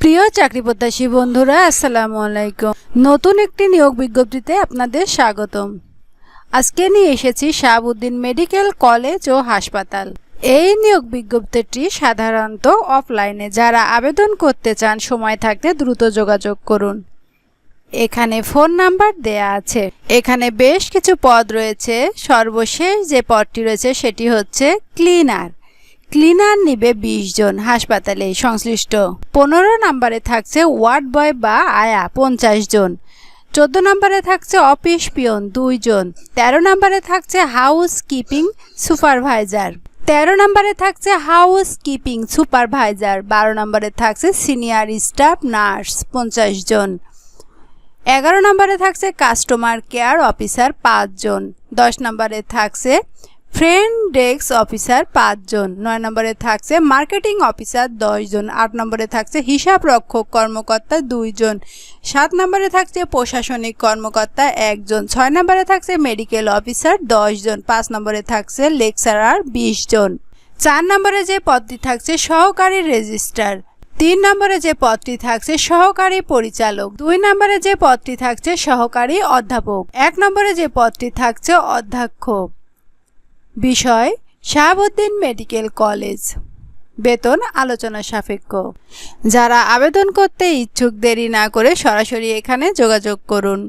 প্রিয় চাকরি প্রত্যাশী বন্ধুরা, আসসালামু আলাইকুম। নতুন একটি নিয়োগ বিজ্ঞপ্তিতে আপনাদের স্বাগতম। আজকে নিয়ে এসেছি শাহাবুদ্দিন মেডিকেল কলেজ ও হাসপাতাল। এই নিয়োগ বিজ্ঞপ্তিটি সাধারণত অফলাইনে। যারা আবেদন করতে চান সময় থাকতে দ্রুত যোগাযোগ করুন। এখানে ফোন নাম্বার দেয়া আছে। এখানে বেশ কিছু পদ রয়েছে। সর্বশেষ যে পদটি রয়েছে সেটি হচ্ছে ক্লিনার। ক্লিনার নিবে ২০ জন হাসপাতালে সংশ্লিষ্ট। ১৫ নম্বরে থাকছে ওয়ার্ড বয় বা আয়া ৫০ জন। ১৪ নম্বরে থাকছে অফিস পিয়ন ২ জন। ১৩ নম্বরে থাকছে হাউস কিপিং সুপারভাইজার। ১৩ নম্বরে থাকছে হাউস কিপিং সুপারভাইজার। ১২ নম্বরে থাকছে সিনিয়র স্টাফ নার্স ৫০ জন। ১১ নম্বরে থাকছে কাস্টমার কেয়ার অফিসার ৫ জন। ১০ নম্বরে থাকছে ফ্রেন্ড ডেস্ক অফিসার ৫ জন। ৯ নম্বরে থাকছে মার্কেটিং অফিসার ১০ জন। ৮ নম্বরে থাকছে হিসাব রক্ষক কর্মকর্তা ২ জন। ৭ নম্বরে থাকছে প্রশাসনিক কর্মকর্তা ১ জন। ৬ নম্বরে থাকছে মেডিকেল অফিসার ১০ জন। ৫ নম্বরে থাকছে লেকচারার ২০ জন। ৪ নম্বরে যে পদটি থাকছে সহকারী রেজিস্ট্রার। ৩ নম্বরে যে পদটি থাকছে সহকারী পরিচালক। ২ নম্বরে যে পদটি থাকছে সহকারী অধ্যাপক। ১ নম্বরে যে পদটি থাকছে অধ্যক্ষ। বিষয় শাহাবুদ্দিন মেডিকেল কলেজ। বেতন আলোচনা সাপেক্ষ। যারা আবেদন করতে ইচ্ছুক দেরি না করে সরাসরি এখানে যোগাযোগ করুন।